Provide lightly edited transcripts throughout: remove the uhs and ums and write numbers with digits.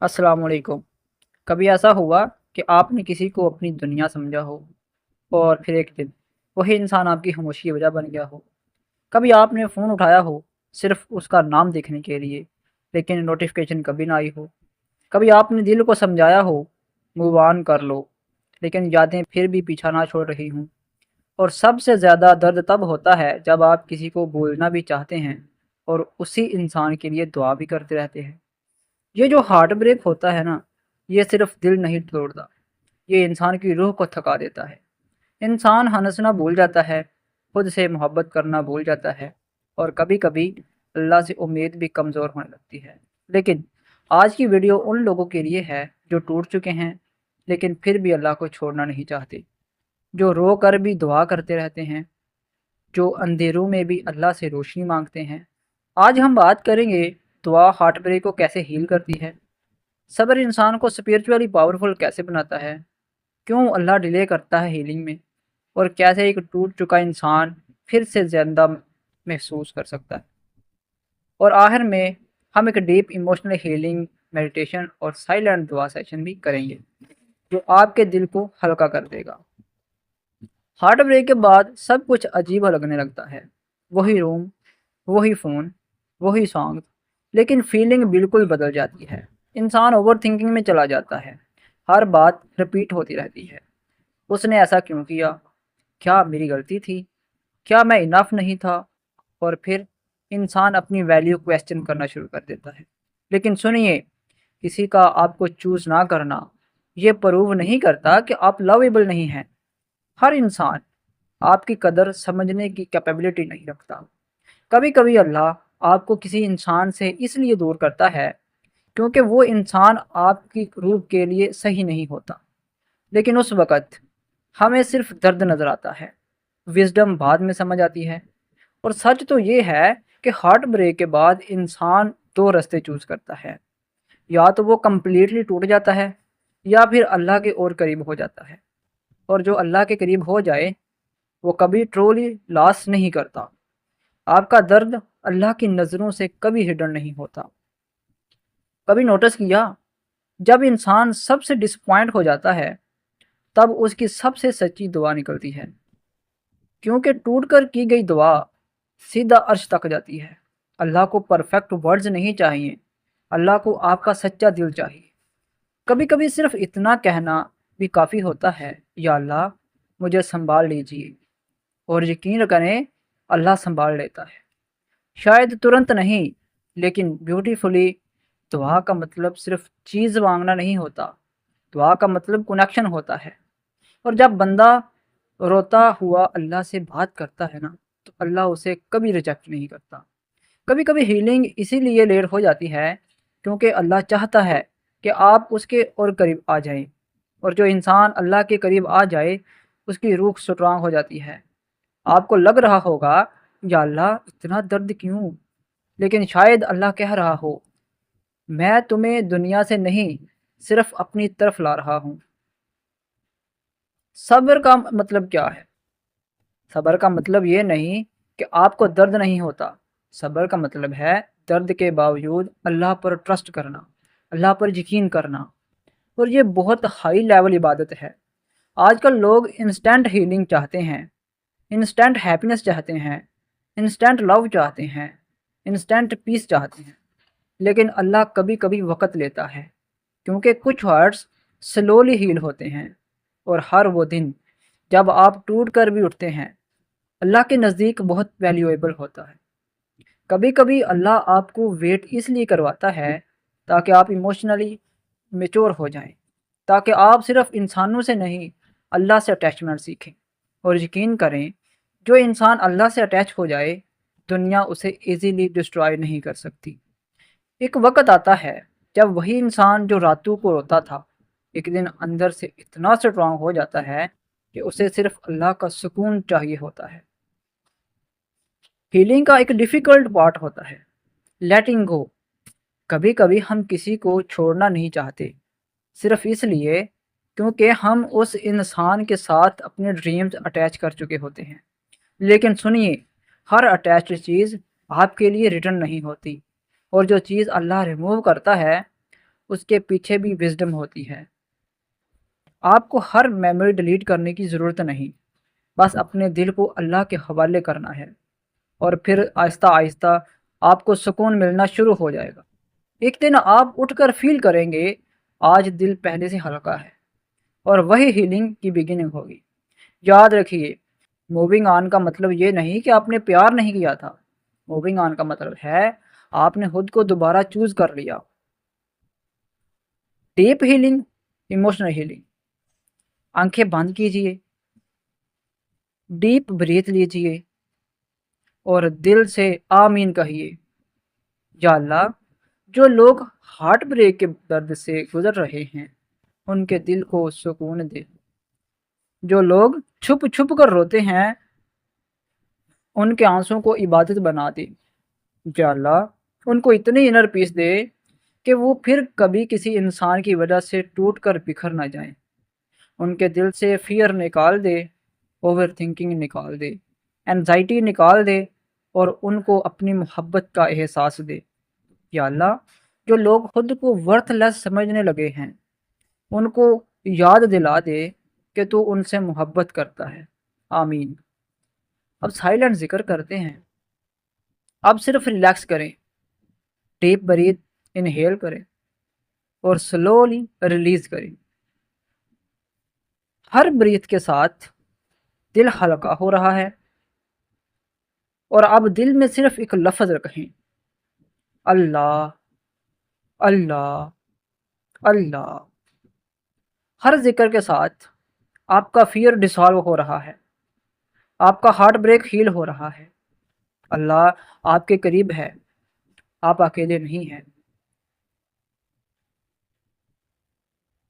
अस्सलाम वालेकुम। कभी ऐसा हुआ कि आपने किसी को अपनी दुनिया समझा हो और फिर एक दिन वही इंसान आपकी खामोशी की वजह बन गया हो? कभी आपने फ़ोन उठाया हो सिर्फ़ उसका नाम देखने के लिए, लेकिन नोटिफ़िकेशन कभी ना आई हो? कभी आपने दिल को समझाया हो मूव ऑन कर लो, लेकिन यादें फिर भी पीछा ना छोड़ रही हों? और सबसे ज़्यादा दर्द तब होता है जब आप किसी को भूलना भी चाहते हैं और उसी इंसान के लिए दुआ भी करते रहते हैं। ये जो हार्ट ब्रेक होता है ना, ये सिर्फ दिल नहीं तोड़ता, ये इंसान की रूह को थका देता है। इंसान हंसना भूल जाता है, खुद से मोहब्बत करना भूल जाता है और कभी-कभी अल्लाह से उम्मीद भी कमज़ोर होने लगती है। लेकिन आज की वीडियो उन लोगों के लिए है जो टूट चुके हैं, लेकिन फिर भी अल्लाह को छोड़ना नहीं चाहते, जो रो कर भी दुआ करते रहते हैं, जो अंधेरों में भी अल्लाह से रोशनी मांगते हैं। आज हम बात करेंगे दुआ हार्ट ब्रेक को कैसे हील करती है, सब्र इंसान को स्पिरिचुअली पावरफुल कैसे बनाता है, क्यों अल्लाह डिले करता है हीलिंग में, और कैसे एक टूट चुका इंसान फिर से ज़िंदा महसूस कर सकता है। और आखिर में हम एक डीप इमोशनल हीलिंग मेडिटेशन और साइलेंट दुआ सेशन भी करेंगे जो आपके दिल को हल्का कर देगा। हार्ट ब्रेक के बाद सब कुछ अजीब लगने लगता है। वही रूम, वही फ़ोन, वही सॉन्ग, लेकिन फीलिंग बिल्कुल बदल जाती है। इंसान ओवर थिंकिंग में चला जाता है। हर बात रिपीट होती रहती है। उसने ऐसा क्यों किया? क्या मेरी गलती थी? क्या मैं इनफ नहीं था? और फिर इंसान अपनी वैल्यू क्वेश्चन करना शुरू कर देता है। लेकिन सुनिए, किसी का आपको चूज़ ना करना ये प्रूव नहीं करता कि आप लवेबल नहीं हैं। हर इंसान आपकी कदर समझने की कैपेबिलिटी नहीं रखता। कभी कभी अल्लाह आपको किसी इंसान से इसलिए दूर करता है क्योंकि वो इंसान आपकी रूह के लिए सही नहीं होता। लेकिन उस वक़्त हमें सिर्फ दर्द नज़र आता है, विज़डम बाद में समझ आती है। और सच तो ये है कि हार्ट ब्रेक के बाद इंसान 2 रास्ते चूज़ करता है। या तो वो कंप्लीटली टूट जाता है या फिर अल्लाह के और करीब हो जाता है। और जो अल्लाह के करीब हो जाए, वो कभी ट्रूली लॉस नहीं करता। आपका दर्द अल्लाह की नज़रों से कभी हिडन नहीं होता। कभी नोटिस किया, जब इंसान सबसे डिसपॉइंट हो जाता है, तब उसकी सबसे सच्ची दुआ निकलती है, क्योंकि टूट कर की गई दुआ सीधा अर्श तक जाती है। अल्लाह को परफेक्ट वर्ड्स नहीं चाहिए, अल्लाह को आपका सच्चा दिल चाहिए। कभी कभी सिर्फ इतना कहना भी काफ़ी होता है, या अल्लाह मुझे संभाल लीजिए। और यकीन करें, अल्लाह संभाल लेता है। शायद तुरंत नहीं, लेकिन ब्यूटीफुली। दुआ का मतलब सिर्फ चीज़ मांगना नहीं होता, दुआ का मतलब कनेक्शन होता है। और जब बंदा रोता हुआ अल्लाह से बात करता है ना, तो अल्लाह उसे कभी रिजेक्ट नहीं करता। कभी कभी हीलिंग इसीलिए लेट हो जाती है क्योंकि अल्लाह चाहता है कि आप उसके और करीब आ जाएं। और जो इंसान अल्लाह के करीब आ जाए, उसकी रूह स्ट्रांग हो जाती है। आपको लग रहा होगा, या अल्लाह इतना दर्द क्यों? लेकिन शायद अल्लाह कह रहा हो, मैं तुम्हें दुनिया से नहीं, सिर्फ अपनी तरफ ला रहा हूँ। सब्र का मतलब क्या है? सब्र का मतलब ये नहीं कि आपको दर्द नहीं होता। सब्र का मतलब है दर्द के बावजूद अल्लाह पर ट्रस्ट करना, अल्लाह पर यकीन करना। और ये बहुत हाई लेवल इबादत है। आजकल लोग इंस्टेंट हीलिंग चाहते हैं, इंस्टेंट हैप्पीनेस चाहते हैं, इंस्टेंट लव चाहते हैं, इंस्टेंट पीस चाहते हैं। लेकिन अल्लाह कभी कभी वक़्त लेता है, क्योंकि कुछ हार्ट्स स्लोली हील होते हैं। और हर वो दिन जब आप टूट कर भी उठते हैं, अल्लाह के नज़दीक बहुत वैल्यूएबल होता है। कभी कभी अल्लाह आपको वेट इसलिए करवाता है ताकि आप इमोशनली मेच्योर हो जाएं, ताकि आप सिर्फ इंसानों से नहीं, अल्लाह से अटैचमेंट सीखें। और यकीन करें, जो इंसान अल्लाह से अटैच हो जाए, दुनिया उसे इजीली डिस्ट्रॉय नहीं कर सकती। एक वक्त आता है जब वही इंसान जो रातों को रोता था, एक दिन अंदर से इतना स्ट्रांग हो जाता है कि उसे सिर्फ अल्लाह का सुकून चाहिए होता है। हीलिंग का एक डिफ़िकल्ट पार्ट होता है लेटिंग गो। कभी कभी हम किसी को छोड़ना नहीं चाहते, सिर्फ इसलिए क्योंकि हम उस इंसान के साथ अपने ड्रीम्स अटैच कर चुके होते हैं। लेकिन सुनिए, हर अटैच्ड चीज़ आपके लिए रिटर्न नहीं होती। और जो चीज़ अल्लाह रिमूव करता है, اس کے پیچھے بھی وزڈم ہوتی ہے۔ آپ کو ہر میموری ڈیلیٹ کرنے کی ضرورت نہیں، بس اپنے دل کو اللہ کے حوالے کرنا ہے، اور پھر آہستہ آہستہ آپ کو سکون ملنا شروع ہو جائے گا۔ ایک دن آپ اٹھ کر فیل کریں گے آج دل پہلے سے ہلکا ہے، اور وہی ہیلنگ کی بگننگ ہوگی۔ یاد رکھیے، موونگ آن کا مطلب یہ نہیں کہ آپ نے پیار نہیں کیا تھا۔ موونگ آن کا مطلب ہے آپ نے خود کو دوبارہ چوز کر لیا۔ Deep healing, emotional healing. آنکھیں بند کیجئے، ڈیپ بریتھ لیجئے اور دل سے آمین کہیے۔ یا اللہ، جو لوگ ہارٹ بریک کے درد سے گزر رہے ہیں ان کے دل کو سکون دے۔ جو لوگ چھپ چھپ کر روتے ہیں ان کے آنسوں کو عبادت بنا دے۔ یا اللہ، ان کو اتنی انر پیس دے کہ وہ پھر کبھی کسی انسان کی وجہ سے ٹوٹ کر بکھر نہ جائیں۔ ان کے دل سے فیئر نکال دے، اوور تھنکنگ نکال دے، اینزائٹی نکال دے، اور ان کو اپنی محبت کا احساس دے۔ یا اللہ، جو لوگ خود کو ورتھ لیس سمجھنے لگے ہیں ان کو یاد دلا دے کہ تو ان سے محبت کرتا ہے۔ آمین۔ اب سائلنٹ ذکر کرتے ہیں۔ اب صرف ریلیکس کریں، ڈیپ بریتھ انہیل کریں اور سلولی ریلیز کریں۔ ہر بریتھ کے ساتھ دل ہلکا ہو رہا ہے، اور اب دل میں صرف ایک لفظ کہیں، اللہ، اللہ، اللہ۔ ہر ذکر کے ساتھ آپ کا فیئر ڈسالو ہو رہا ہے، آپ کا ہارٹ بریک ہیل ہو رہا ہے۔ اللہ آپ کے قریب ہے، آپ اکیلے نہیں ہیں۔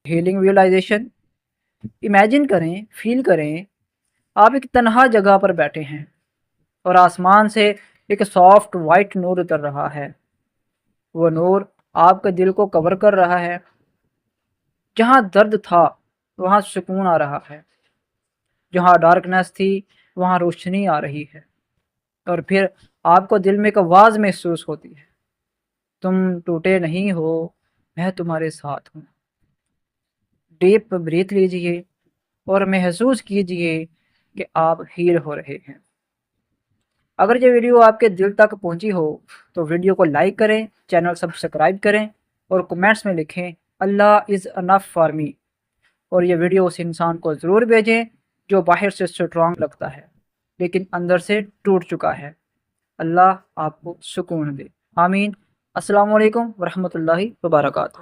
ہیلنگ ویژوائزیشن۔ امیجن کریں، فیل کریں آپ ایک تنہا جگہ پر بیٹھے ہیں اور آسمان سے ایک سافٹ وائٹ نور اتر رہا ہے۔ وہ نور آپ کے دل کو کور کر رہا ہے۔ جہاں درد تھا وہاں سکون آ رہا ہے، جہاں ڈارکنیس تھی وہاں روشنی آ رہی ہے، اور پھر آپ کو دل میں ایک آواز محسوس ہوتی ہے، تم ٹوٹے نہیں ہو، میں تمہارے ساتھ ہوں۔ ڈیپ بریتھ لیجئے اور محسوس کیجئے کہ آپ ہیل ہو رہے ہیں۔ اگر یہ ویڈیو آپ کے دل تک پہنچی ہو تو ویڈیو کو لائک کریں، چینل سبسکرائب کریں اور کمنٹس میں لکھیں اللہ از انف فار می، اور یہ ویڈیو اس انسان کو ضرور بھیجیں جو باہر سے اسٹرانگ لگتا ہے لیکن اندر سے ٹوٹ چکا ہے۔ اللہ آپ کو سکون دے۔ آمین۔ السلام علیکم ورحمۃ اللہ وبرکاتہ۔